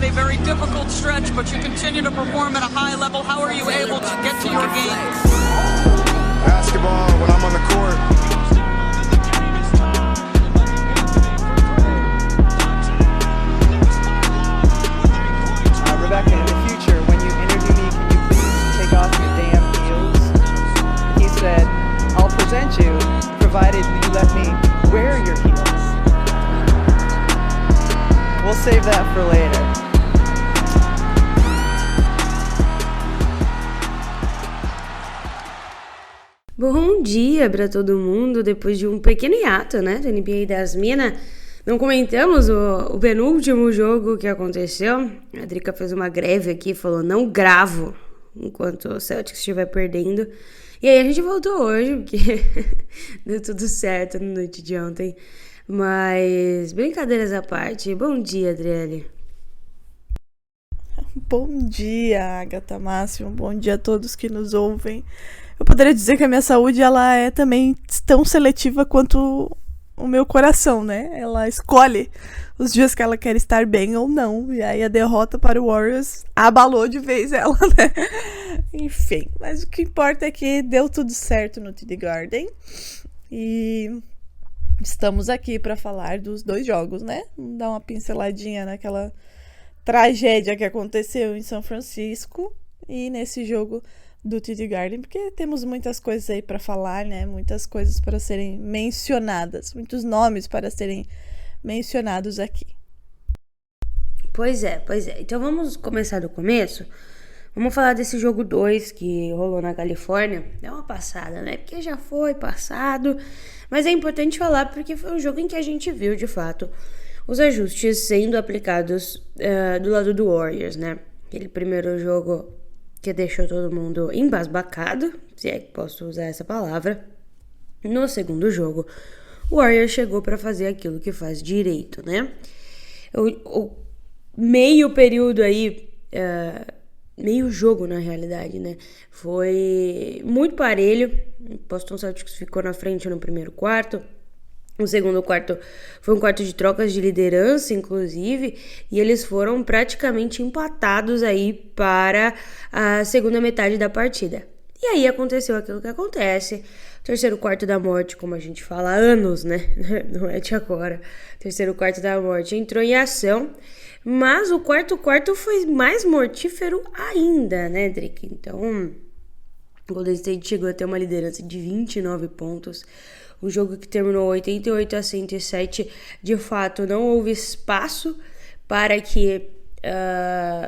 a very difficult stretch, but you continue to perform at a high level. How are you able to get to your game? Basketball when I'm on the court. Rebecca, in the future, when you interview me, can you please take off your damn heels? He said, I'll present you, provided you let me wear your heels. We'll save that for later. Bom dia para todo mundo, depois de um pequeno hiato, né, do NBA das Minas. Não comentamos o penúltimo jogo que aconteceu. A Drica fez uma greve aqui, falou não gravo enquanto o Celtics estiver perdendo. E aí a gente voltou hoje, porque deu tudo certo na noite de ontem. Mas brincadeiras à parte, bom dia, Adriele. Bom dia, Agatha Máximo, bom dia a todos que nos ouvem. Eu poderia dizer que a minha saúde ela é também tão seletiva quanto o meu coração, né? Ela escolhe os dias que ela quer estar bem ou não. E aí a derrota para o Warriors abalou de vez ela, né? Enfim, mas o que importa é que deu tudo certo no TD Garden. E estamos aqui para falar dos dois jogos, né? Vamos dar uma pinceladinha naquela tragédia que aconteceu em São Francisco e nesse jogo do TD Garden, porque temos muitas coisas aí para falar, né? Muitas coisas para serem mencionadas, muitos nomes para serem mencionados aqui. Pois é. Então vamos começar do começo. Vamos falar desse jogo 2 que rolou na Califórnia. Dá uma passada, né? Porque já foi passado, mas é importante falar porque foi um jogo em que a gente viu, de fato, os ajustes sendo aplicados do lado do Warriors, né? Aquele primeiro jogo que deixou todo mundo embasbacado, se é que posso usar essa palavra. No segundo jogo, o Warriors chegou para fazer aquilo que faz direito, né? O meio período aí, meio jogo na realidade, né? Foi muito parelho. O Boston Celtics ficou na frente no primeiro quarto. O segundo quarto foi um quarto de trocas de liderança, inclusive, e eles foram praticamente empatados aí para a segunda metade da partida. E aí aconteceu aquilo que acontece. O terceiro quarto da morte, como a gente fala há anos, né? Não é de agora. O terceiro quarto da morte entrou em ação, mas o quarto foi mais mortífero ainda, né, Drick? Então, o Golden State chegou a ter uma liderança de 29 pontos. O jogo que terminou 88-107, de fato, não houve espaço para que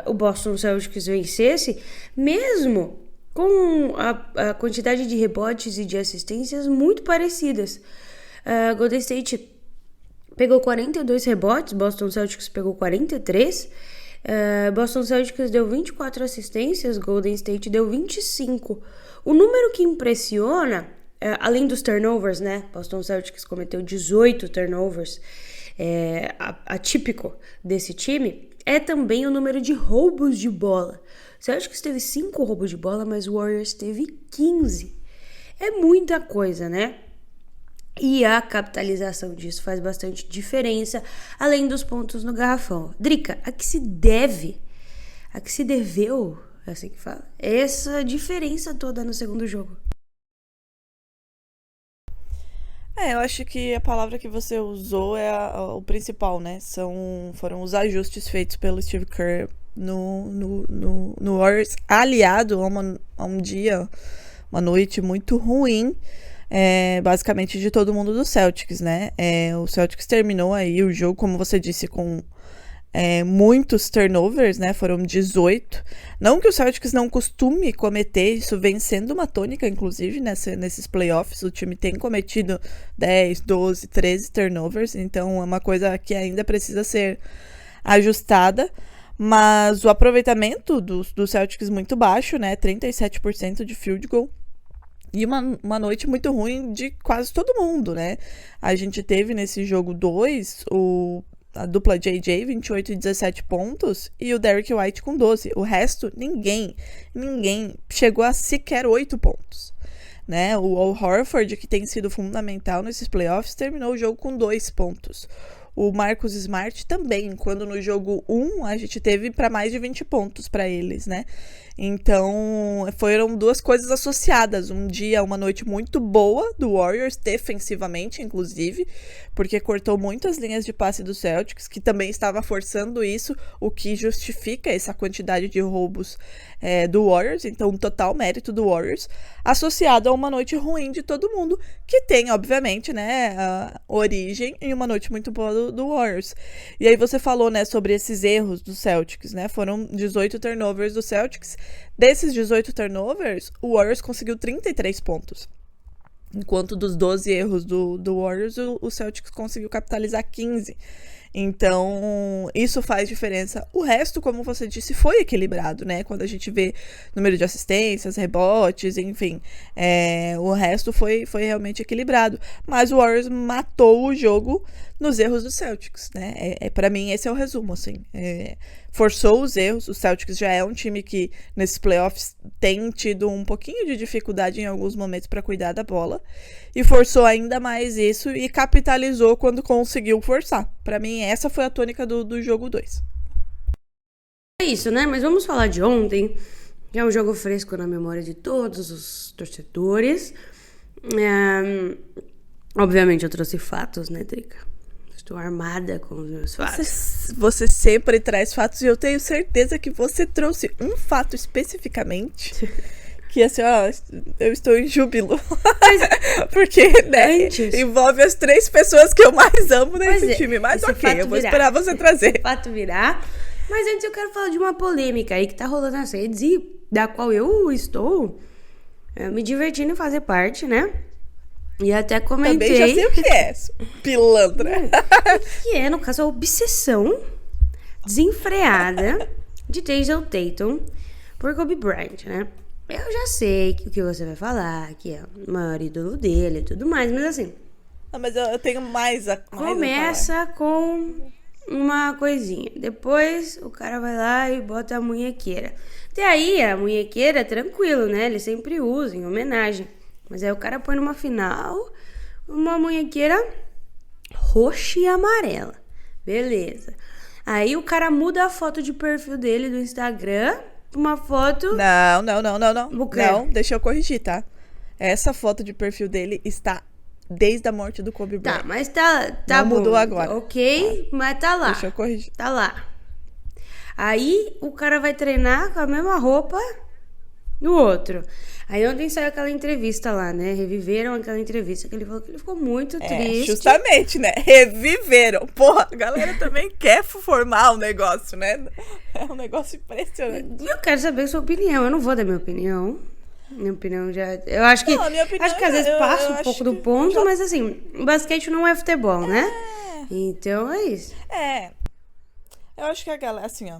o Boston Celtics vencesse, mesmo com a quantidade de rebotes e de assistências muito parecidas. Golden State pegou 42 rebotes, Boston Celtics pegou 43. Boston Celtics deu 24 assistências, Golden State deu 25. O número que impressiona, além dos turnovers, né? Boston Celtics cometeu 18 turnovers, atípico desse time, é também o número de roubos de bola. O Celtics teve 5 roubos de bola, mas o Warriors teve 15. É muita coisa, né? E a capitalização disso faz bastante diferença, além dos pontos no garrafão. Drica, a que se deveu, é assim que fala, essa diferença toda no segundo jogo? Eu acho que a palavra que você usou é o principal, né? Foram os ajustes feitos pelo Steve Kerr no Warriors, aliado a um dia, uma noite muito ruim, basicamente de todo mundo do Celtics, né? O Celtics terminou aí o jogo, como você disse, com muitos turnovers, né? Foram 18. Não que o Celtics não costume cometer, isso vem sendo uma tônica, inclusive, nesses playoffs. O time tem cometido 10, 12, 13 turnovers, então é uma coisa que ainda precisa ser ajustada. Mas o aproveitamento do Celtics muito baixo, né? 37% de field goal. E uma noite muito ruim de quase todo mundo, né? A gente teve nesse jogo 2 a dupla JJ, 28 e 17 pontos, e o Derrick White com 12. O resto, ninguém chegou a sequer 8 pontos, né? O Al Horford, que tem sido fundamental nesses playoffs, terminou o jogo com 2 pontos. O Marcus Smart também, quando no jogo 1 a gente teve para mais de 20 pontos para eles, né? Então, foram duas coisas associadas. Um dia, uma noite muito boa do Warriors, defensivamente, inclusive, porque cortou muitas linhas de passe do Celtics, que também estava forçando isso, o que justifica essa quantidade de roubos do Warriors. Então, total mérito do Warriors, associado a uma noite ruim de todo mundo, que tem, obviamente, né, a origem em uma noite muito boa do Warriors. E aí você falou, né, sobre esses erros do Celtics, né? Foram 18 turnovers do Celtics. Desses 18 turnovers, o Warriors conseguiu 33 pontos. Enquanto dos 12 erros do Warriors, o Celtics conseguiu capitalizar 15. Então, isso faz diferença. O resto, como você disse, foi equilibrado, né? Quando a gente vê número de assistências, rebotes, enfim. O resto foi realmente equilibrado. Mas o Warriors matou o jogo nos erros do Celtics, né? Pra mim, esse é o resumo, assim. Forçou os erros. O Celtics já é um time que, nesses playoffs, tem tido um pouquinho de dificuldade em alguns momentos para cuidar da bola. E forçou ainda mais isso e capitalizou quando conseguiu forçar. Pra mim, essa foi a tônica do jogo 2. É isso, né? Mas vamos falar de ontem, que é um jogo fresco na memória de todos os torcedores. Obviamente, eu trouxe fatos, né, Drica? Estou armada com os meus fatos. Você sempre traz fatos e eu tenho certeza que você trouxe um fato especificamente que assim, ó, eu estou em júbilo. Porque, né, envolve as 3 pessoas que eu mais amo nesse time. Mas ok, eu vou esperar você trazer. Fato virar. Mas antes eu quero falar de uma polêmica aí que tá rolando nas redes e da qual eu estou me divertindo em fazer parte, né? E até comentei... Também já sei o que é, pilantra. Que é, no caso, a obsessão desenfreada de Jason Tatum por Kobe Bryant, né? Eu já sei o que você vai falar, que é o maior ídolo dele e tudo mais, mas assim... Mas eu tenho mais começa com uma coisinha. Depois o cara vai lá e bota a munhequeira. Até aí, a munhequeira, tranquilo, né? Ele sempre usa em homenagem. Mas aí o cara põe numa final uma munhequeira roxa e amarela. Beleza. Aí o cara muda a foto de perfil dele do Instagram pra uma foto... Não. O quê? Não, deixa eu corrigir, tá? Essa foto de perfil dele está desde a morte do Kobe Bryant. Tá, mas tá não bom. Mudou agora. Ok, mas tá lá. Deixa eu corrigir. Tá lá. Aí o cara vai treinar com a mesma roupa no outro. Aí ontem saiu aquela entrevista lá, né? Reviveram aquela entrevista que ele falou que ele ficou muito triste. Justamente, né? Reviveram. Porra, a galera também quer formar um negócio, né? É um negócio impressionante. Eu quero saber a sua opinião. Eu não vou dar minha opinião. Minha opinião já... Eu acho que... Não, minha opinião, acho que às vezes passa um pouco do ponto, mas assim, basquete não é futebol, né? Então é isso. Eu acho que a galera, assim, ó,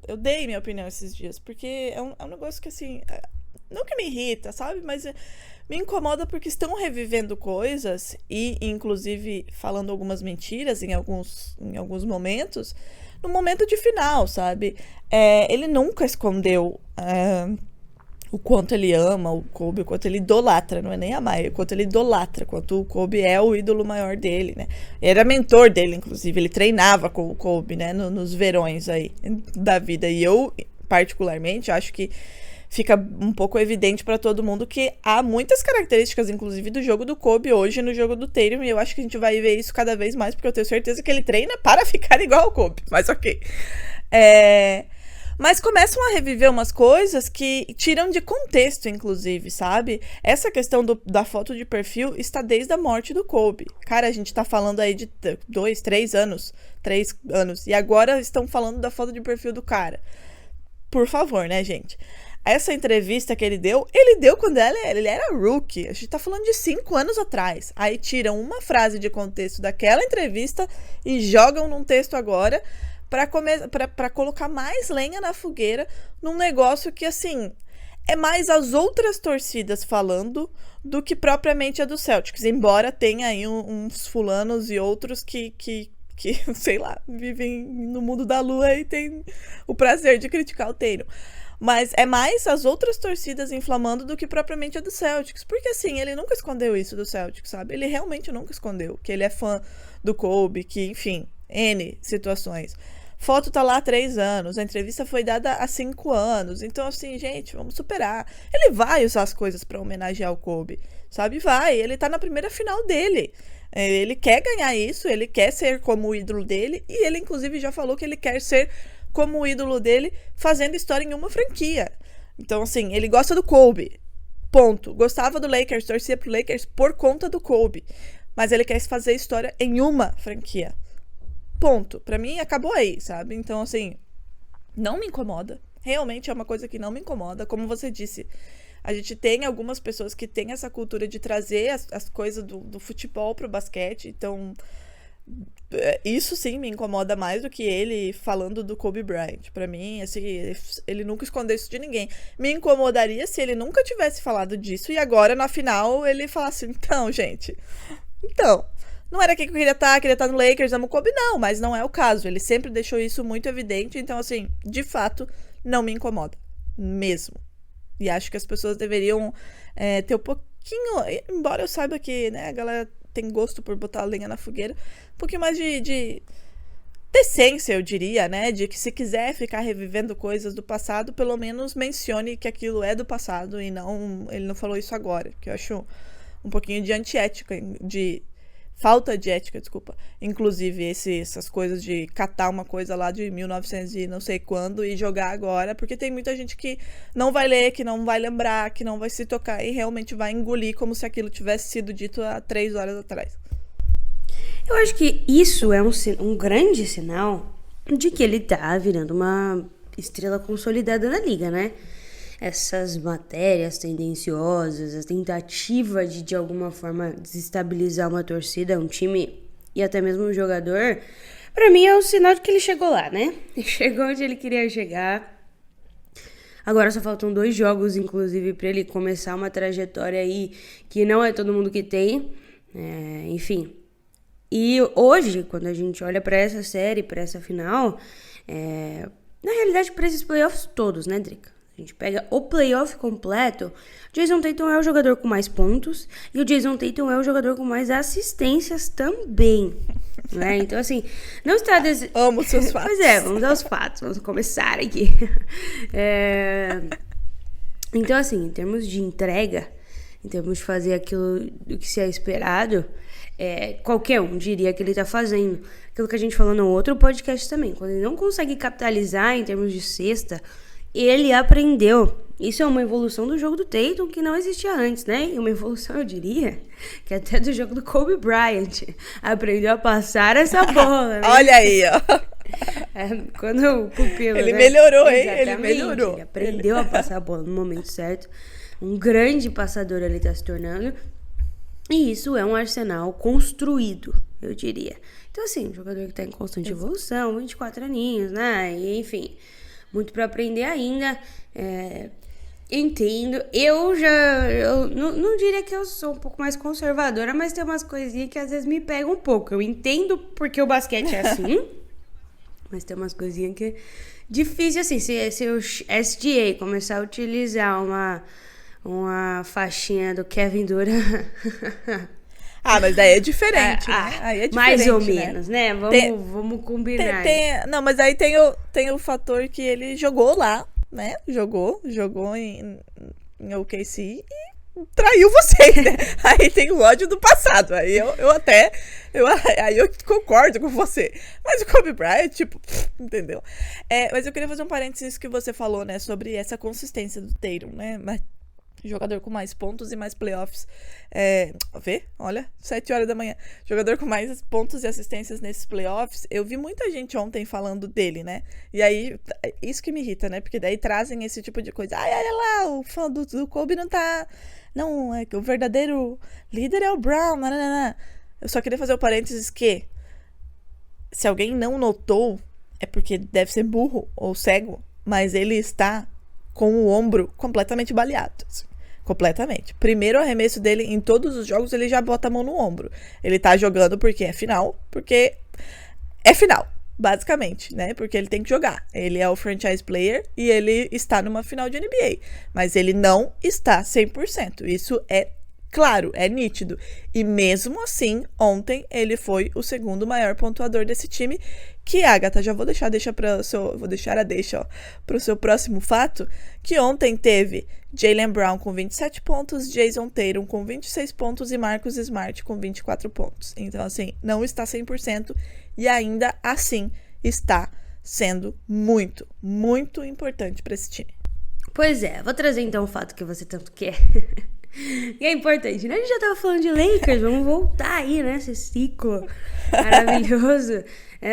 eu dei minha opinião esses dias, porque é um negócio que, assim, não que me irrita, sabe? Mas me incomoda porque estão revivendo coisas e, inclusive, falando algumas mentiras em alguns momentos, no momento de final, sabe? Ele nunca escondeu o quanto ele ama o Kobe, o quanto ele idolatra, não é nem amar, o quanto ele idolatra, quanto o Kobe é o ídolo maior dele, né? Era mentor dele, inclusive, ele treinava com o Kobe, né, nos verões aí da vida, e eu, particularmente, acho que fica um pouco evidente pra todo mundo que há muitas características, inclusive, do jogo do Kobe hoje no jogo do Tatum, e eu acho que a gente vai ver isso cada vez mais, porque eu tenho certeza que ele treina para ficar igual ao Kobe, mas ok. Mas começam a reviver umas coisas que tiram de contexto, inclusive, sabe? Essa questão da foto de perfil está desde a morte do Kobe. Cara, a gente tá falando aí de 3 anos, e agora estão falando da foto de perfil do cara. Por favor, né, gente? Essa entrevista que ele deu quando ele era rookie. A gente tá falando de 5 anos atrás. Aí tiram uma frase de contexto daquela entrevista e jogam num texto agora para colocar mais lenha na fogueira num negócio que, assim, é mais as outras torcidas falando do que propriamente a do Celtics. Embora tenha aí uns fulanos e outros que sei lá, vivem no mundo da lua e tem o prazer de criticar o Tatum. Mas é mais as outras torcidas inflamando do que propriamente a do Celtics. Porque, assim, ele nunca escondeu isso do Celtics, sabe? Ele realmente nunca escondeu que ele é fã do Kobe, que, enfim, N situações. Foto tá lá há 3 anos, a entrevista foi dada há 5 anos. Então, assim, gente, vamos superar. Ele vai usar as coisas pra homenagear o Kobe, sabe? Vai, ele tá na primeira final dele. Ele quer ganhar isso, ele quer ser como o ídolo dele. E ele, inclusive, já falou que ele quer ser como o ídolo dele fazendo história em uma franquia. Então, assim, ele gosta do Kobe. Ponto. Gostava do Lakers, torcia pro Lakers por conta do Kobe. Mas ele quer fazer história em uma franquia. Ponto. Pra mim, acabou aí, sabe? Então, assim, não me incomoda. Realmente é uma coisa que não me incomoda. Como você disse, a gente tem algumas pessoas que têm essa cultura de trazer as coisas do futebol pro basquete. Então, isso sim me incomoda mais do que ele falando do Kobe Bryant. Pra mim, assim, ele nunca escondeu isso de ninguém. Me incomodaria se ele nunca tivesse falado disso e agora, na final, ele falasse, então, gente, não era aqui que eu queria estar no Lakers, amo o Kobe, não, mas não é o caso. Ele sempre deixou isso muito evidente, então, assim, de fato, não me incomoda, mesmo. E acho que as pessoas deveriam ter um pouquinho, embora eu saiba que, né, a galera tem gosto por botar a lenha na fogueira, um pouquinho mais de decência, eu diria, né? De que se quiser ficar revivendo coisas do passado, pelo menos mencione que aquilo é do passado e não, ele não falou isso agora, que eu acho um pouquinho de antiética, de falta de ética, desculpa. Inclusive, essas coisas de catar uma coisa lá de 1900 e não sei quando e jogar agora, porque tem muita gente que não vai ler, que não vai lembrar, que não vai se tocar e realmente vai engolir como se aquilo tivesse sido dito há 3 horas atrás. Eu acho que isso é um grande sinal de que ele tá virando uma estrela consolidada na liga, né? Essas matérias tendenciosas, a tentativa de alguma forma desestabilizar uma torcida, um time e até mesmo um jogador, pra mim é um sinal de que ele chegou lá, né? Ele chegou onde ele queria chegar. Agora só faltam 2 jogos, inclusive, pra ele começar uma trajetória aí que não é todo mundo que tem. Enfim. E hoje, quando a gente olha pra essa série, pra essa final, na realidade, pra esses playoffs todos, né, Drica? A gente pega o playoff completo, Jason Tatum é o jogador com mais pontos e o Jason Tatum é o jogador com mais assistências também, né? Então, assim, não está... Amo seus fatos. Pois vamos aos fatos, vamos começar aqui. Então, assim, em termos de entrega, em termos de fazer aquilo do que se é esperado, qualquer um diria que ele tá fazendo. Aquilo que a gente falou no outro podcast também, quando ele não consegue capitalizar em termos de cesta, ele aprendeu. Isso é uma evolução do jogo do Tatum que não existia antes, né? E uma evolução, eu diria, que até do jogo do Kobe Bryant. Aprendeu a passar essa bola, né? Olha aí, ó. Quando o pupilo, ele né? melhorou, hein? Exatamente, Ele melhorou. Ele aprendeu a passar a bola no momento certo. Um grande passador ele tá se tornando. E isso é um arsenal construído, eu diria. Então, assim, um jogador que tá em constante evolução, 24 aninhos, né? E, enfim... muito para aprender ainda, entendo. Eu não diria que eu sou um pouco mais conservadora, mas tem umas coisinhas que às vezes me pegam um pouco. Eu entendo porque o basquete é assim, mas tem umas coisinhas que é difícil, assim, se o SGA começar a utilizar uma faixinha do Kevin Durant... mas daí é diferente, né? Aí é diferente, mais ou né? menos, né? Vamos combinar. Não, mas aí tem o fator que ele jogou lá, né? Jogou em OKC e traiu vocês, né? Aí tem o ódio do passado. Aí eu concordo com você. Mas o Kobe Bryant, tipo, entendeu? Mas eu queria fazer um parênteses que você falou, né? Sobre essa consistência do Tatum, né? Mas jogador com mais pontos e mais playoffs. Olha, 7 horas da manhã. Jogador com mais pontos e assistências nesses playoffs. Eu vi muita gente ontem falando dele, né? E aí, isso que me irrita, né? Porque daí trazem esse tipo de coisa. Olha lá, o fã do Kobe não tá... Não, é que o verdadeiro líder é o Brown. Nananana. Eu só queria fazer o parênteses que se alguém não notou, é porque deve ser burro ou cego, mas ele está com o ombro completamente baleado. Assim. Completamente. Primeiro arremesso dele em todos os jogos, ele já bota a mão no ombro. Ele tá jogando porque é final, porque é final. basicamente, né? Porque ele tem que jogar. Ele é o franchise player e ele está numa final de NBA. Mas ele não está 100%. Isso é claro, é nítido. E mesmo assim, ontem ele foi o segundo maior pontuador desse time. Que, Agatha, já vou deixar para o seu próximo fato, que ontem teve Jaylen Brown com 27 pontos, Jason Tatum com 26 pontos e Marcus Smart com 24 pontos. Então, assim, não está 100% e ainda assim está sendo muito, muito importante para esse time. Pois é, vou trazer então o fato que você tanto quer. E é importante, né? A gente já tava falando de Lakers, vamos voltar aí, né? Esse ciclo maravilhoso.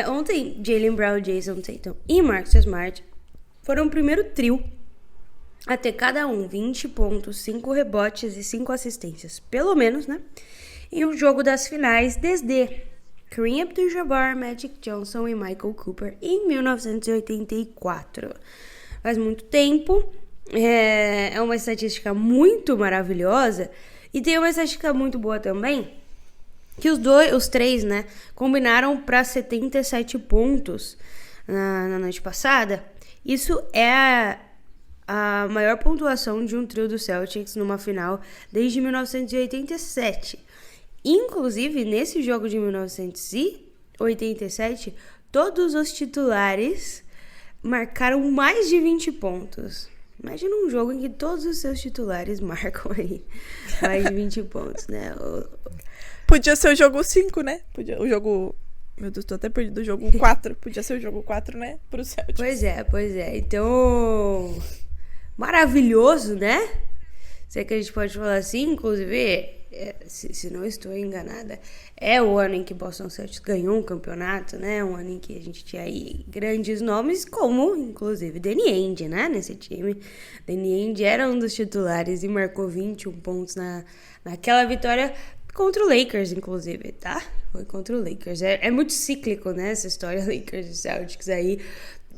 Ontem, Jaylen Brown, Jason Tatum e Marcus Smart foram o primeiro trio a ter cada um 20 pontos, 5 rebotes e 5 assistências, pelo menos, né? Em um jogo das finais desde Kareem Abdul-Jabbar, Magic Johnson e Michael Cooper em 1984. Faz muito tempo. É uma estatística muito maravilhosa. E tem uma estatística muito boa também, que os três, né, combinaram para 77 pontos na noite passada. Isso é a maior pontuação de um trio do Celtics numa final desde 1987. Inclusive, nesse jogo de 1987, todos os titulares marcaram mais de 20 pontos. Imagina um jogo em que todos os seus titulares marcam aí mais de 20 pontos, né? Podia ser o jogo 5, né? O jogo... Meu Deus, tô até perdido. O jogo 4. Podia ser o jogo 4, né? Pro Celtics. Pois é. Então... maravilhoso, né? Se é que a gente pode falar assim, inclusive... se não estou enganada, é o ano em que Boston Celtics ganhou um campeonato, né? Um ano em que a gente tinha aí grandes nomes, como, inclusive, Danny Ainge, né? Nesse time. Danny Ainge era um dos titulares e marcou 21 pontos naquela vitória contra o Lakers, inclusive, tá? Foi contra o Lakers. É muito cíclico, né? Essa história Lakers e Celtics aí.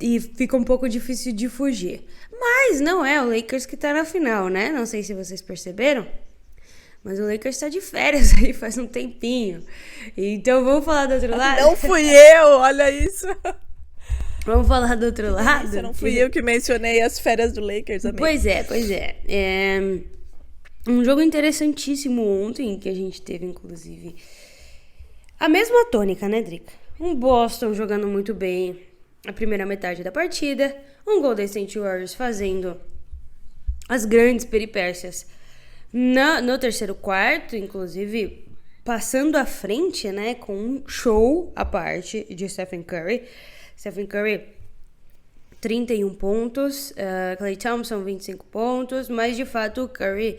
E fica um pouco difícil de fugir. Mas não é o Lakers que tá na final, né? Não sei se vocês perceberam. Mas o Lakers tá de férias aí faz um tempinho. Então vamos falar do outro lado? Não fui eu, olha isso. Vamos falar do outro lado? Isso, não fui eu que mencionei as férias do Lakers, amigo. Pois é. Um jogo interessantíssimo ontem, que a gente teve, inclusive, a mesma tônica, né, Drica? Um Boston jogando muito bem a primeira metade da partida. Um Golden State Warriors fazendo as grandes peripécias no terceiro quarto, inclusive passando à frente, né, com um show à parte de Stephen Curry. Stephen Curry, 31 pontos, Klay Thompson, 25 pontos, mas de fato o Curry,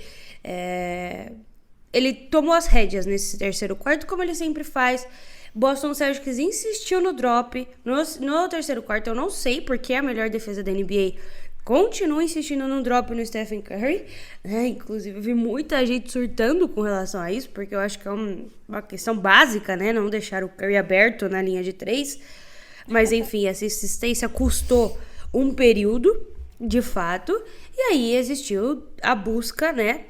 ele tomou as rédeas nesse terceiro quarto, como ele sempre faz. Boston Celtics insistiu no drop no terceiro quarto, eu não sei porque é a melhor defesa da NBA continua insistindo no drop no Stephen Curry, né? Inclusive, eu vi muita gente surtando com relação a isso, porque eu acho que é uma questão básica, né? Não deixar o Curry aberto na linha de 3. Mas, enfim, essa insistência custou um período, de fato. E aí existiu a busca, né,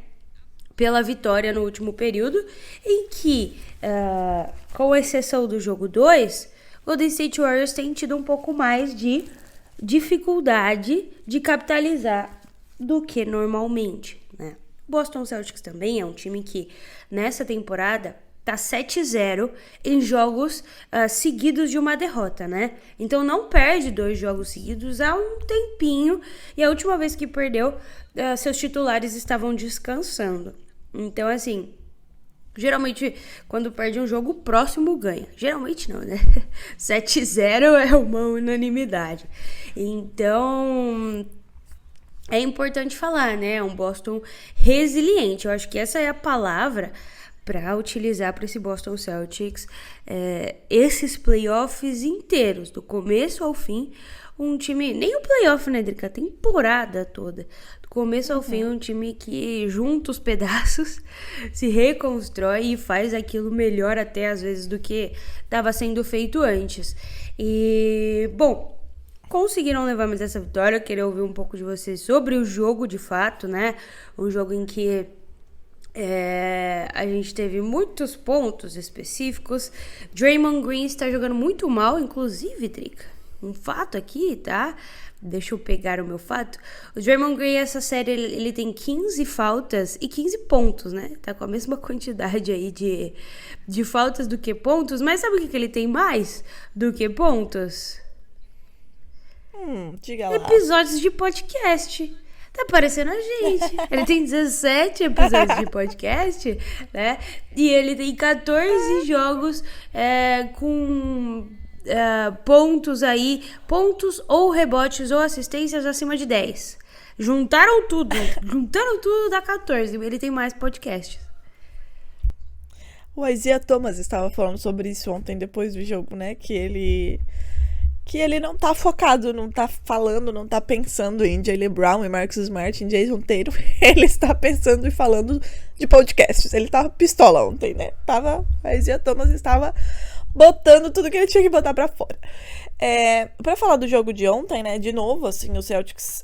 pela vitória no último período, em que, com exceção do jogo 2, o Golden State Warriors tem tido um pouco mais de dificuldade de capitalizar do que normalmente, né? Boston Celtics também é um time que nessa temporada tá 7-0 em jogos seguidos de uma derrota, né? Então não perde 2 jogos seguidos há um tempinho, e a última vez que perdeu, seus titulares estavam descansando. Então, assim, geralmente, quando perde um jogo, o próximo ganha. Geralmente não, né? 7-0 é uma unanimidade. Então, é importante falar, né? Um Boston resiliente. Eu acho que essa é a palavra para utilizar para esse Boston Celtics. Esses playoffs inteiros, do começo ao fim, um time... Nem o playoff, né, Drica? A temporada toda. Do começo ao fim, um time que junta os pedaços, se reconstrói e faz aquilo melhor até, às vezes, do que estava sendo feito antes. E, bom, conseguiram levar mais essa vitória. Eu queria ouvir um pouco de vocês sobre o jogo, de fato, né? Um jogo em que A gente teve muitos pontos específicos. Draymond Green está jogando muito mal, inclusive, Drica. Um fato aqui, tá? Deixa eu pegar o meu fato. O Draymond Green, essa série, ele tem 15 faltas e 15 pontos, né? Tá com a mesma quantidade aí de faltas do que pontos. Mas sabe o que ele tem mais do que pontos? Diga lá. Episódios de podcast. Tá parecendo a gente. Ele tem 17 episódios de podcast, né? E ele tem 14 jogos com pontos aí, pontos ou rebotes ou assistências acima de 10. Juntaram tudo dá 14. Ele tem mais podcasts. O Isaiah Thomas estava falando sobre isso ontem, depois do jogo, né? Que ele não tá focado, não tá falando, não tá pensando em Jaylen Brown, em Marcus Smart, em Jason Tatum. Ele está pensando e falando de podcasts. Ele tava pistola ontem, né? A Isaiah Thomas estava botando tudo que ele tinha que botar pra fora. Pra falar do jogo de ontem, né? De novo, assim, o Celtics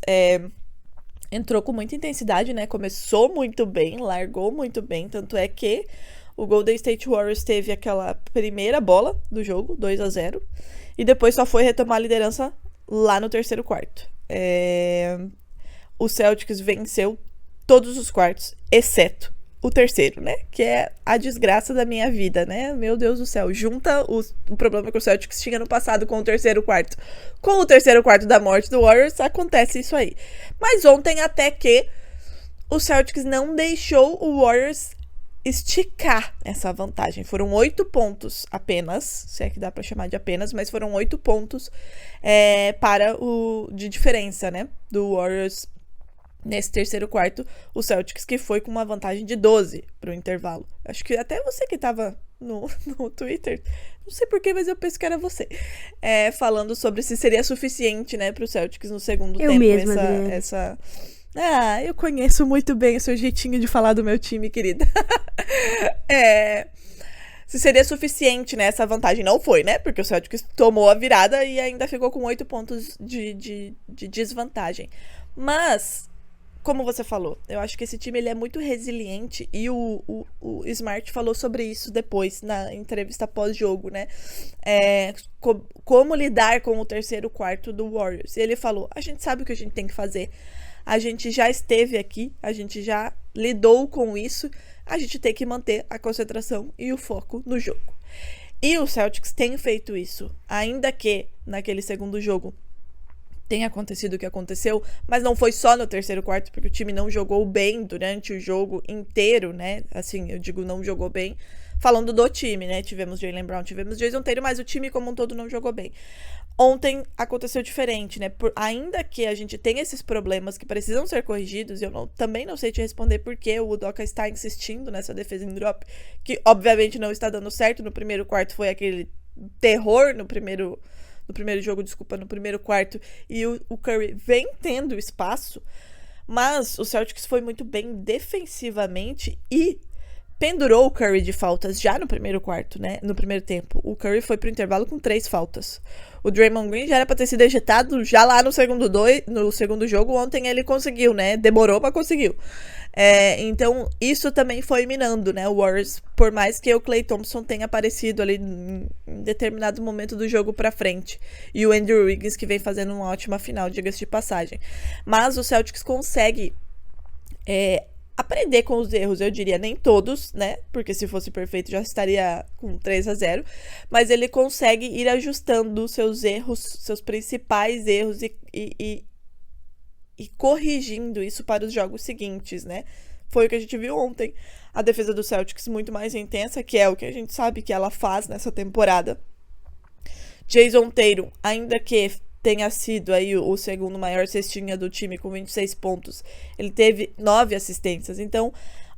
entrou com muita intensidade, né? Começou muito bem, largou muito bem. Tanto é que o Golden State Warriors teve aquela primeira bola do jogo, 2-0. E depois só foi retomar a liderança lá no terceiro quarto. O Celtics venceu todos os quartos, exceto o terceiro, né? Que é a desgraça da minha vida, né? Meu Deus do céu. Junta o problema que o Celtics tinha no passado com o terceiro quarto. Com o terceiro quarto da morte do Warriors, acontece isso aí. Mas ontem até que o Celtics não deixou o Warriors esticar essa vantagem. Foram 8 pontos apenas, se é que dá pra chamar de apenas, mas foram 8 pontos de diferença, né, do Warriors nesse terceiro quarto. O Celtics que foi com uma vantagem de 12 pro intervalo. Acho que até você que tava no Twitter, não sei porquê, mas eu penso que era você, falando sobre se seria suficiente, né, pro Celtics no segundo tempo. Mesma, eu conheço muito bem o seu jeitinho de falar do meu time, querida. Se seria suficiente, né, essa vantagem. Não foi, né? Porque o Celtics tomou a virada e ainda ficou com 8 pontos de desvantagem. Mas, como você falou, eu acho que esse time ele é muito resiliente e o Smart falou sobre isso depois, na entrevista pós-jogo, né? Como lidar com o terceiro quarto do Warriors. E ele falou, a gente sabe o que a gente tem que fazer. A gente já esteve aqui, a gente já lidou com isso, a gente tem que manter a concentração e o foco no jogo. E o Celtics tem feito isso, ainda que naquele segundo jogo tenha acontecido o que aconteceu, mas não foi só no terceiro quarto, porque o time não jogou bem durante o jogo inteiro, né? Assim, eu digo não jogou bem, falando do time, né? Tivemos Jaylen Brown, tivemos Jason Tatum, mas o time como um todo não jogou bem. Ontem aconteceu diferente, né? Ainda que a gente tenha esses problemas que precisam ser corrigidos, eu também não sei te responder por que o Udoka está insistindo nessa defesa em drop, que obviamente não está dando certo. No primeiro quarto foi aquele terror no primeiro quarto, e o Curry vem tendo espaço, mas o Celtics foi muito bem defensivamente e pendurou o Curry de faltas já no primeiro quarto, né? No primeiro tempo. O Curry foi pro intervalo com 3 faltas. O Draymond Green já era pra ter sido ejetado já lá no segundo jogo. Ontem ele conseguiu, né? Demorou, mas conseguiu. Então, isso também foi minando, né? O Warriors, por mais que o Klay Thompson tenha aparecido ali em determinado momento do jogo pra frente. E o Andrew Wiggins, que vem fazendo uma ótima final, diga-se de passagem. Mas o Celtics consegue aprender com os erros, eu diria, nem todos, né? Porque se fosse perfeito já estaria com 3-0. Mas ele consegue ir ajustando seus erros, seus principais erros e corrigindo isso para os jogos seguintes, né? Foi o que a gente viu ontem. A defesa do Celtics muito mais intensa, que é o que a gente sabe que ela faz nessa temporada. Jason Tatum, ainda que tenha sido aí o segundo maior cestinha do time com 26 pontos, ele teve 9 assistências. Então,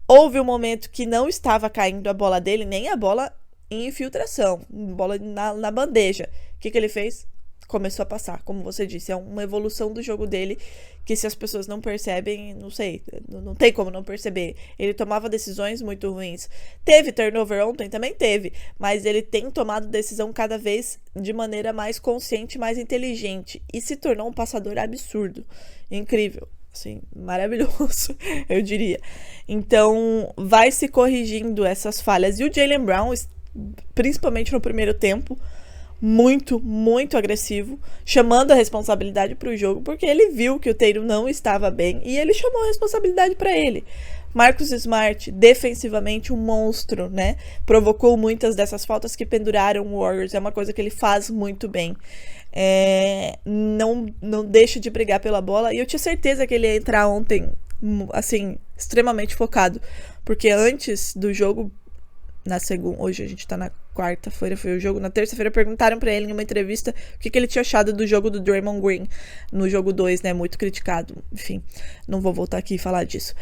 houve um momento que não estava caindo a bola dele, nem a bola em infiltração, bola na bandeja. O que ele fez? Começou a passar, como você disse, é uma evolução do jogo dele, que se as pessoas não percebem, não sei, não tem como não perceber. Ele tomava decisões muito ruins. Teve turnover ontem? Também teve, mas ele tem tomado decisão cada vez de maneira mais consciente, mais inteligente, e se tornou um passador absurdo, incrível. assim, maravilhoso, eu diria. Então, vai se corrigindo essas falhas. E o Jaylen Brown, principalmente no primeiro tempo, muito, muito agressivo, chamando a responsabilidade para o jogo, porque ele viu que o Tatum não estava bem e ele chamou a responsabilidade para ele. Marcus Smart, defensivamente, um monstro, né? Provocou muitas dessas faltas que penduraram o Warriors. É uma coisa que ele faz muito bem. Não deixa de brigar pela bola. E eu tinha certeza que ele ia entrar ontem, assim, extremamente focado. Porque antes do jogo, hoje a gente tá na quarta-feira, foi o jogo, na terça-feira perguntaram pra ele em uma entrevista o que ele tinha achado do jogo do Draymond Green no jogo 2, né, muito criticado, enfim, não vou voltar aqui e falar disso,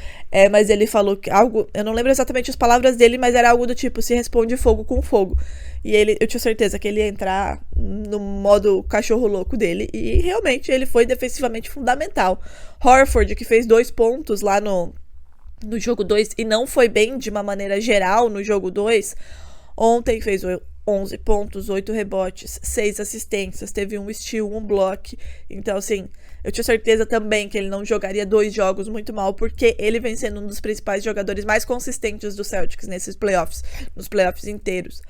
mas ele falou que algo, eu não lembro exatamente as palavras dele, mas era algo do tipo, se responde fogo com fogo, e eu tinha certeza que ele ia entrar no modo cachorro louco dele, e realmente ele foi defensivamente fundamental. Horford, que fez 2 pontos lá no jogo 2 e não foi bem de uma maneira geral no jogo 2, ontem fez 11 pontos, 8 rebotes, 6 assistências, teve um steal, um block. Então, assim, eu tinha certeza também que ele não jogaria 2 jogos muito mal, porque ele vem sendo um dos principais jogadores mais consistentes do Celtics nesses playoffs, nos playoffs inteiros.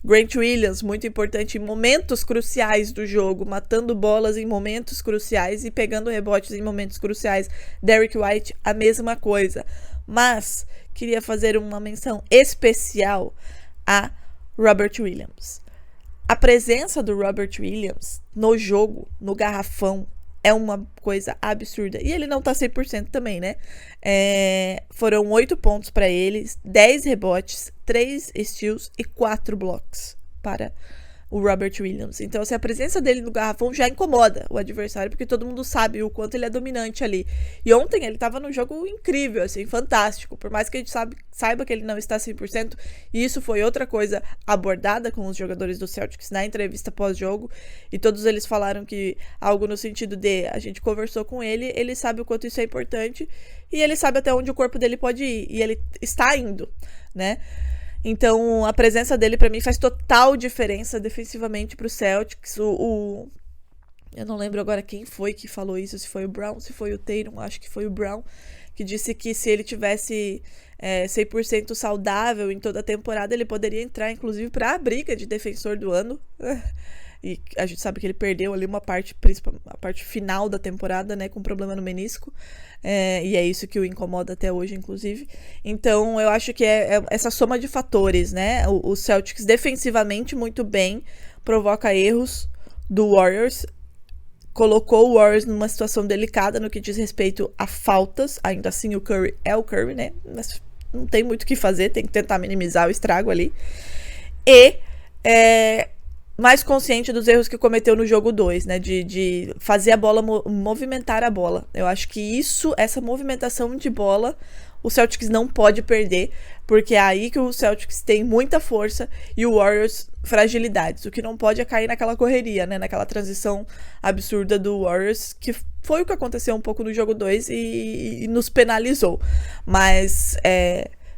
Grant Williams, muito importante em momentos cruciais do jogo, matando bolas em momentos cruciais e pegando rebotes em momentos cruciais. Derrick White, a mesma coisa. Mas queria fazer uma menção especial a Robert Williams. A presença do Robert Williams no jogo, no garrafão, é uma coisa absurda. E ele não tá 100% também, né? Foram 8 pontos para ele, 10 rebotes, 3 steals e 4 blocks para o Robert Williams. Então, assim, a presença dele no garrafão já incomoda o adversário, porque todo mundo sabe o quanto ele é dominante ali. E ontem ele tava num jogo incrível, assim, fantástico. Por mais que a gente saiba que ele não está 100%, e isso foi outra coisa abordada com os jogadores do Celtics na entrevista pós-jogo, e todos eles falaram que algo no sentido de, a gente conversou com ele, ele sabe o quanto isso é importante, e ele sabe até onde o corpo dele pode ir, e ele está indo, né? Então, a presença dele, pra mim, faz total diferença defensivamente pro Celtics. Eu não lembro agora quem foi que falou isso, se foi o Brown, se foi o Tatum, acho que foi o Brown, que disse que se ele tivesse 100% saudável em toda a temporada, ele poderia entrar, inclusive, pra briga de defensor do ano. E a gente sabe que ele perdeu ali a parte final da temporada, né, com problema no menisco. E é isso que o incomoda até hoje, inclusive. Então, eu acho que é essa soma de fatores, né? O Celtics defensivamente muito bem, provoca erros do Warriors, colocou o Warriors numa situação delicada no que diz respeito a faltas. Ainda assim, o Curry é o Curry, né? Mas não tem muito o que fazer, tem que tentar minimizar o estrago ali. E mais consciente dos erros que cometeu no jogo 2, né, de fazer a bola, movimentar a bola. Eu acho que essa movimentação de bola, o Celtics não pode perder, porque é aí que o Celtics tem muita força e o Warriors fragilidades. O que não pode é cair naquela correria, né, naquela transição absurda do Warriors, que foi o que aconteceu um pouco no jogo 2 e nos penalizou. Mas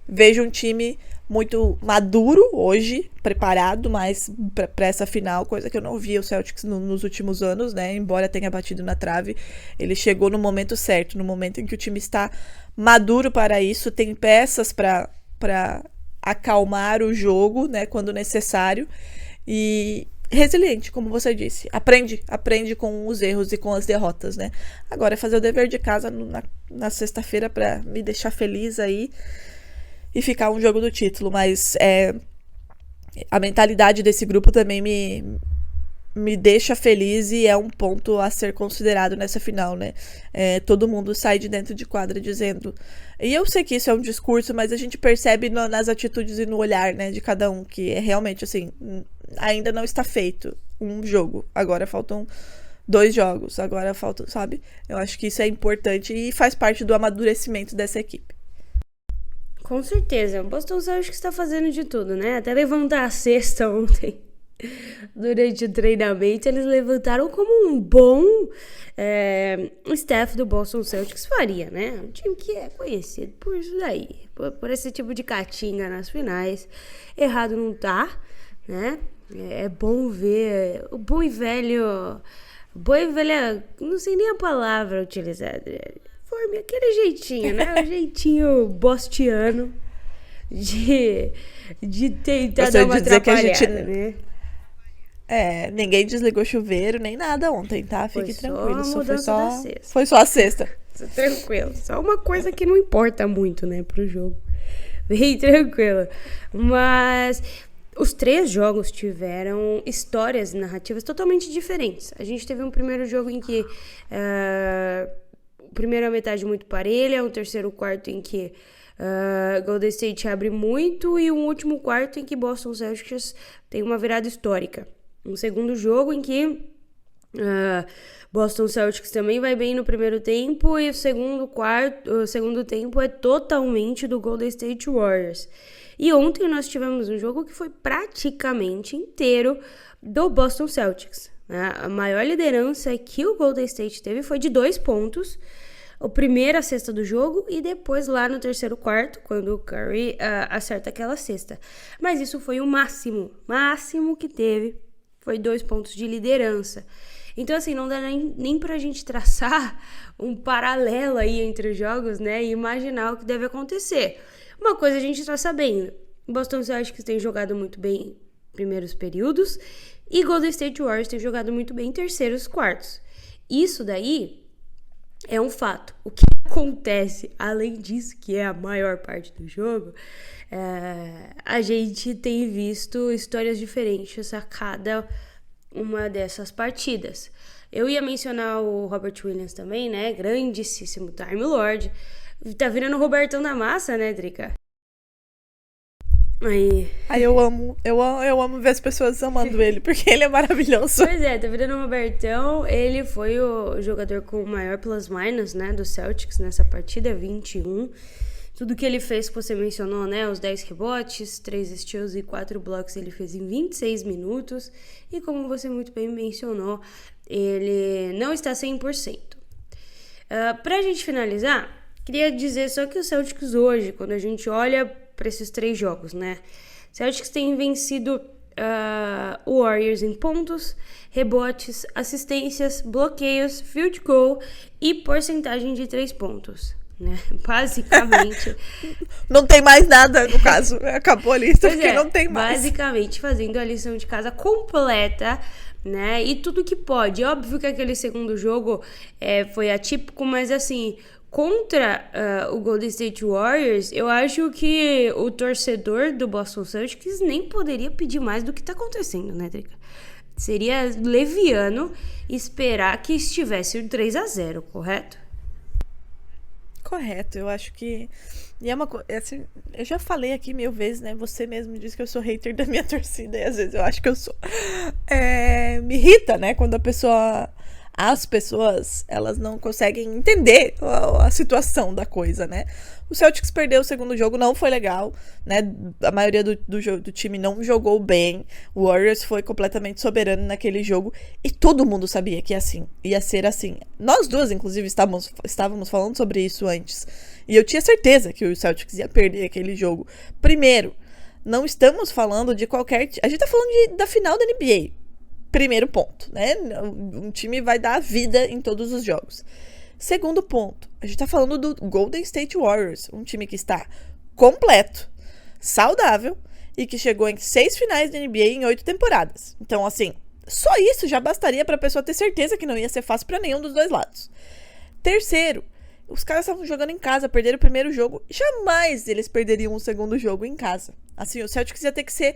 vejo um time muito maduro hoje, preparado mais para essa final, coisa que eu não via o Celtics nos últimos anos, né? Embora tenha batido na trave, ele chegou no momento certo, no momento em que o time está maduro para isso, tem peças para acalmar o jogo, né, quando necessário, e resiliente, como você disse, aprende com os erros e com as derrotas, né? Agora é fazer o dever de casa na sexta-feira para me deixar feliz aí e ficar um jogo do título, mas a mentalidade desse grupo também me deixa feliz e é um ponto a ser considerado nessa final, né? Todo mundo sai de dentro de quadra dizendo... E eu sei que isso é um discurso, mas a gente percebe nas atitudes e no olhar, né, de cada um, que é realmente assim, ainda não está feito um jogo, agora faltam 2 jogos, agora faltam, sabe? Eu acho que isso é importante e faz parte do amadurecimento dessa equipe. Com certeza, o Boston Celtics está fazendo de tudo, né? Até levantar a cesta ontem, durante o treinamento, eles levantaram como um bom staff do Boston Celtics faria, né? Um time que é conhecido por isso daí, por esse tipo de catinga nas finais. Errado não tá, né? É bom ver o bom e velha, não sei nem a palavra utilizada. uniforme, aquele jeitinho, né? O jeitinho bostiano de tentar dar uma dizer que a gente atrapalhada, né? Ninguém desligou o chuveiro nem nada ontem, tá? Fique Foi tranquilo. só a mudança da cesta. Foi só a cesta. Tranquilo. Só uma coisa que não importa muito, né, pro jogo. Bem tranquilo. Mas os 3 jogos tiveram histórias e narrativas totalmente diferentes. A gente teve um primeiro jogo em que a primeira metade muito parelha, um terceiro quarto em que Golden State abre muito e um último quarto em que Boston Celtics tem uma virada histórica. Um segundo jogo em que Boston Celtics também vai bem no primeiro tempo e o segundo tempo é totalmente do Golden State Warriors. E ontem nós tivemos um jogo que foi praticamente inteiro do Boston Celtics, né? A maior liderança que o Golden State teve foi de 2 pontos, a primeira cesta do jogo e depois lá no terceiro quarto, quando o Curry acerta aquela cesta. Mas isso foi o máximo que teve, foi 2 pontos de liderança. Então, assim, não dá nem pra gente traçar um paralelo aí entre os jogos, né? E imaginar o que deve acontecer. Uma coisa a gente tá sabendo. Boston Celtics tem jogado muito bem em primeiros períodos e Golden State Warriors tem jogado muito bem em terceiros quartos. Isso daí é um fato. O que acontece, além disso, que é a maior parte do jogo, a gente tem visto histórias diferentes a cada uma dessas partidas. Eu ia mencionar o Robert Williams também, né? Grandíssimo Time Lord. Tá virando o Robertão da massa, né, Drica? Aí eu amo ver as pessoas amando ele, porque ele é maravilhoso. Pois é, tá virando o Robertão. Ele foi o jogador com o maior plus-minus, né, do Celtics nessa partida, 21. Tudo que ele fez, que você mencionou, né? Os 10 rebotes, 3 steals e 4 blocos, ele fez em 26 minutos. E como você muito bem mencionou, ele não está 100%. Pra gente finalizar, queria dizer só que o Celtics hoje, quando a gente olha para esses 3 jogos, né? Celtics tem vencido o Warriors em pontos, rebotes, assistências, bloqueios, field goal e porcentagem de 3 pontos. Né? Basicamente não tem mais nada no caso, acabou a lista porque não tem mais, basicamente fazendo a lição de casa completa, né? E tudo que pode. Óbvio que aquele segundo jogo foi atípico, mas assim, contra o Golden State Warriors, eu acho que o torcedor do Boston Celtics nem poderia pedir mais do que tá acontecendo, né, Drica? Seria leviano esperar que estivesse 3-0, correto? Correto, eu acho que... E é uma coisa, assim, eu já falei aqui 1000 vezes, né? Você mesmo disse que eu sou hater da minha torcida, e às vezes eu acho que eu sou. Me irrita, né? Quando as pessoas, elas não conseguem entender a situação da coisa, né? O Celtics perdeu o segundo jogo, não foi legal, né? A maioria do time não jogou bem. O Warriors foi completamente soberano naquele jogo e todo mundo sabia que ia ser assim. Nós duas, inclusive, estávamos falando sobre isso antes. E eu tinha certeza que o Celtics ia perder aquele jogo. Primeiro, não estamos falando de qualquer... A gente tá falando da final da NBA. Primeiro ponto, né? Um time vai dar a vida em todos os jogos. Segundo ponto, a gente tá falando do Golden State Warriors, um time que está completo, saudável e que chegou em 6 finais da NBA em 8 temporadas. Então, assim, só isso já bastaria pra pessoa ter certeza que não ia ser fácil pra nenhum dos dois lados. Terceiro, os caras estavam jogando em casa, perderam o primeiro jogo. Jamais eles perderiam o segundo jogo em casa. Assim, o Celtics ia ter que ser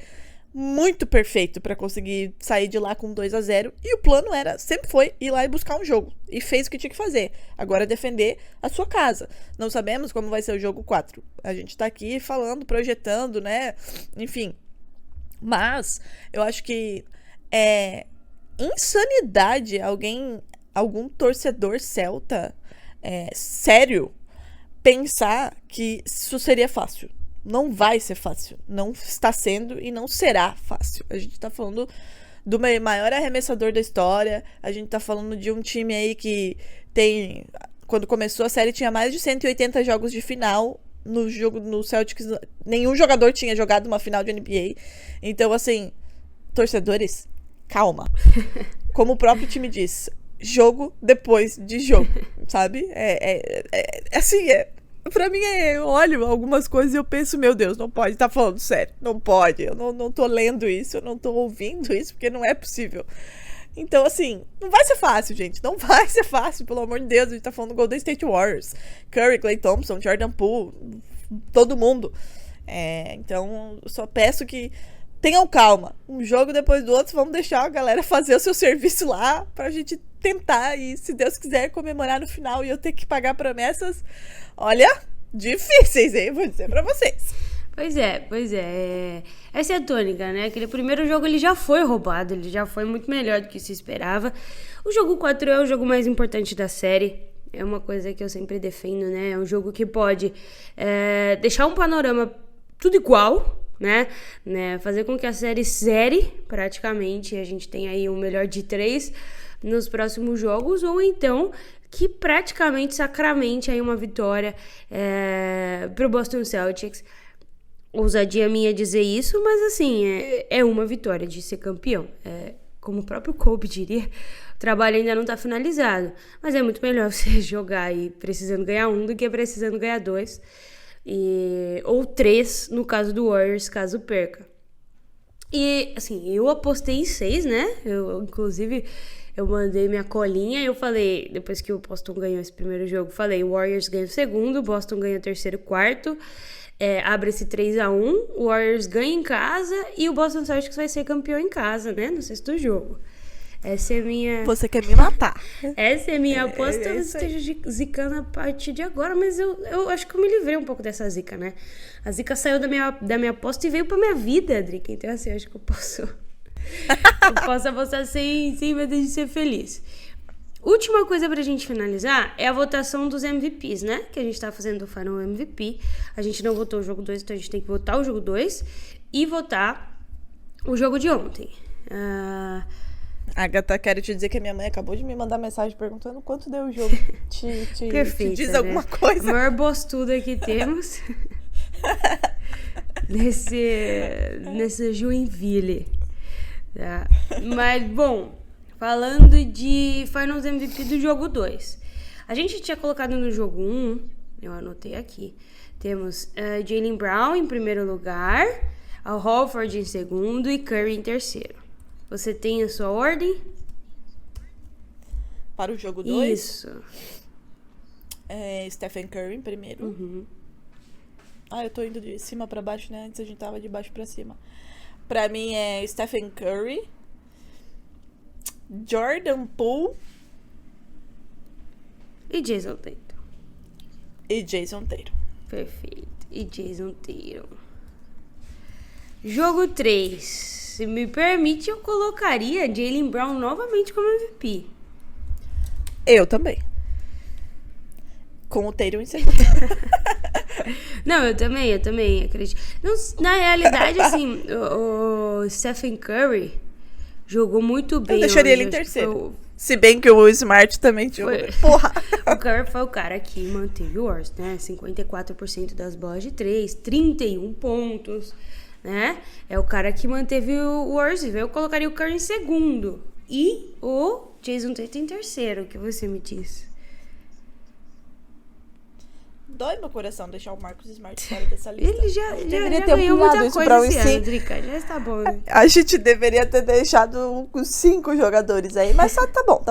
muito perfeito pra conseguir sair de lá com 2-0. E o plano sempre foi ir lá e buscar um jogo. E fez o que tinha que fazer. Agora é defender a sua casa. Não sabemos como vai ser o jogo 4. A gente tá aqui falando, projetando, né? Enfim. Mas eu acho que é insanidade algum torcedor celta sério pensar que isso seria fácil. Não vai ser fácil. Não está sendo e não será fácil. A gente tá falando do maior arremessador da história. A gente tá falando de um time aí que tem... Quando começou a série tinha mais de 180 jogos de final. No Celtics, nenhum jogador tinha jogado uma final de NBA. Então, assim, torcedores, calma. Como o próprio time diz, jogo depois de jogo, sabe? Assim, pra mim eu olho algumas coisas e eu penso, meu Deus, não pode estar falando sério, não pode, eu não tô lendo isso, eu não tô ouvindo isso, porque não é possível. Então, assim, não vai ser fácil, gente, não vai ser fácil, pelo amor de Deus, a gente tá falando do Golden State Warriors, Curry, Klay Thompson, Jordan Poole, todo mundo. Então, eu só peço que tenham calma, um jogo depois do outro, vamos deixar a galera fazer o seu serviço lá pra gente tentar e, se Deus quiser, comemorar no final e eu ter que pagar promessas, olha, difíceis, hein? Vou dizer pra vocês. Pois é. Essa é a tônica, né? Aquele primeiro jogo ele já foi roubado, ele já foi muito melhor do que se esperava. O jogo 4 é o jogo mais importante da série. É uma coisa que eu sempre defendo, né? É um jogo que pode deixar um panorama tudo igual, né? Fazer com que a série praticamente, a gente tenha aí um melhor de 3 nos próximos jogos, ou então que praticamente sacramente aí uma vitória pro Boston Celtics. Ousadia minha dizer isso, mas assim, é uma vitória de ser campeão. Como o próprio Kobe diria, o trabalho ainda não tá finalizado, mas é muito melhor você jogar aí precisando ganhar 1 do que precisando ganhar 2, ou 3 no caso do Warriors, caso perca. E assim, eu apostei em 6, né? Inclusive, eu mandei minha colinha e eu falei, depois que o Boston ganhou esse primeiro jogo, falei, o Warriors ganha o segundo, o Boston ganha o terceiro e quarto, abre esse 3-1, o Warriors ganha em casa e o Boston Celtics vai ser campeão em casa, né? No sexto jogo. Essa é minha... Você quer me matar. Essa é minha aposta, talvez esteja zicando a partir de agora, mas eu acho que eu me livrei um pouco dessa zica, né? A zica saiu da minha aposta e veio pra minha vida, Drica. Então, assim, eu acho que eu posso apostar sem medo de ser feliz. Última coisa pra gente finalizar é a votação dos MVPs, né? Que a gente tá fazendo do Final MVP. A gente não votou o jogo 2, então a gente tem que votar o jogo 2 e votar o jogo de ontem. Agatha, quero te dizer que a minha mãe acabou de me mandar mensagem perguntando quanto deu o jogo. Perfeita, te diz né? alguma coisa? A maior bostuda que temos nesse Joinville. Tá? Mas, bom, falando de Finals MVP do jogo 2. A gente tinha colocado no jogo 1, eu anotei aqui. Temos Jaylen Brown em primeiro lugar, Al Horford em segundo e Curry em terceiro. Você tem a sua ordem? Para o jogo 2? Isso. Stephen Curry em primeiro. Uhum. Eu tô indo de cima pra baixo, né? Antes a gente tava de baixo pra cima. Pra mim é Stephen Curry, Jordan Poole E Jason Tatum. Perfeito. E Jason Tatum. Jogo 3. Se me permite, eu colocaria Jaylen Brown novamente como MVP. Eu também. Com o Tatum em segundo. Não, eu também acredito. Não, na realidade, assim, o Stephen Curry jogou muito bem. Eu deixaria hoje, ele em terceiro. Se bem que o Smart também jogou. Porra! O Curry foi o cara que manteve o Warriors, né? 54% das bolas de 3, 31 pontos, né? É o cara que manteve o Warriors. Eu colocaria o Curry em segundo. E o Jason Tatum em terceiro. O que você me diz? Dói meu coração deixar o Marcus Smart fora dessa lista. Ele já deveria ter ganhou muita isso coisa pra esse sim. ano, Drica. Já está bom. Né? A gente deveria ter deixado os 5 jogadores aí, mas só tá bom.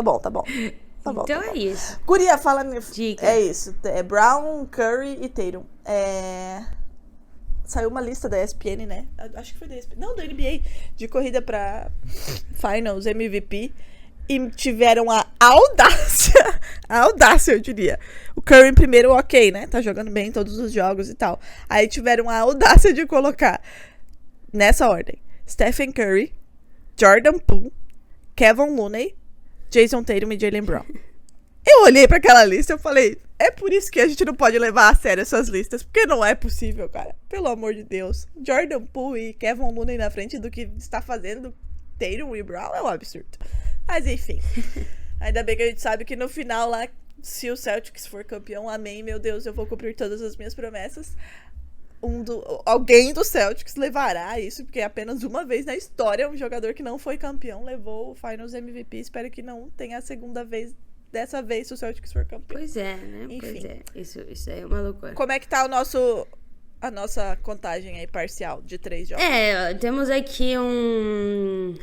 Então é isso. Guria, fala... Dica. É isso. É Brown, Curry e Tatum. Saiu uma lista da ESPN, né? Acho que foi da ESPN. Não, da NBA. De corrida pra Finals, MVP. E tiveram a audácia, eu diria. O Curry em primeiro, ok, né? Tá jogando bem em todos os jogos e tal. Aí tiveram a audácia de colocar, nessa ordem, Stephen Curry, Jordan Poole, Kevin Looney, Jason Tatum e Jaylen Brown. Eu olhei pra aquela lista e eu falei, é por isso que a gente não pode levar a sério essas listas, porque não é possível, cara. Pelo amor de Deus. Jordan Poole e Kevin Looney na frente do que está fazendo Tatum e Brown é um absurdo. Mas enfim, ainda bem que a gente sabe que no final lá, se o Celtics for campeão, amém, meu Deus, eu vou cumprir todas as minhas promessas. alguém do Celtics levará isso, porque apenas uma vez na história um jogador que não foi campeão levou o Finals MVP. Espero que não tenha a segunda vez, dessa vez, se o Celtics for campeão. Pois é, né? Enfim. Pois é. Isso aí é uma loucura. Como é que tá a nossa contagem aí parcial de 3 jogos? Temos aqui um...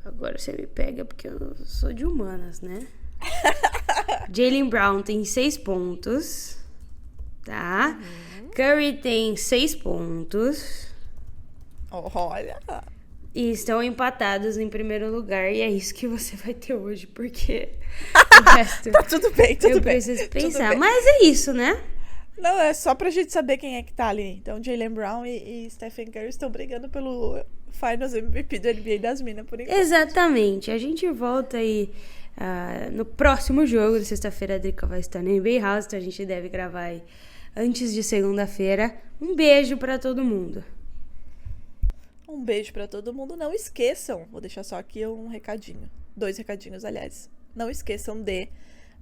Agora você me pega porque eu sou de humanas, né? Jaylen Brown tem 6 pontos, tá? Curry tem 6 pontos. Olha. E estão empatados em primeiro lugar. E é isso que você vai ter hoje, porque o resto Tá tudo bem, eu preciso pensar. Mas é isso, né? Não, é só pra gente saber quem é que tá ali. Então, Jaylen Brown e Stephen Curry estão brigando pelo Finals MVP do NBA das Minas, por enquanto. Exatamente. A gente volta aí no próximo jogo. De sexta-feira, a Drica vai estar no NBA House. Então, a gente deve gravar aí antes de segunda-feira. Um beijo pra todo mundo. Um beijo pra todo mundo. Não esqueçam, vou deixar só aqui um recadinho. 2 recadinhos, aliás. Não esqueçam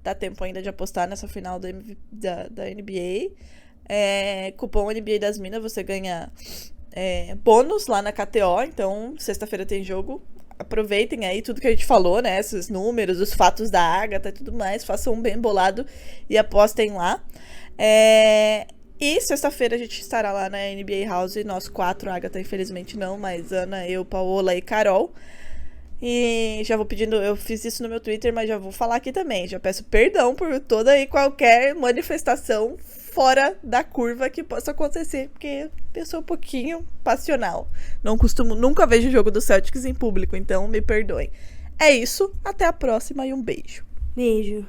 dá tempo ainda de apostar nessa final da NBA. Cupom NBA das Minas, você ganha bônus lá na KTO. Então, sexta-feira tem jogo. Aproveitem aí tudo que a gente falou, né? Esses números, os fatos da Agatha e tudo mais. Façam um bem bolado e apostem lá. E sexta-feira a gente estará lá na NBA House. Nós 4, a Agatha infelizmente não, mas Ana, eu, Paola e Carol. E já vou pedindo, eu fiz isso no meu Twitter, mas já vou falar aqui também. Já peço perdão por toda e qualquer manifestação fora da curva que possa acontecer, porque eu sou um pouquinho passional. Nunca vejo o jogo do Celtics em público, então me perdoem. É isso, até a próxima e um beijo. Beijo.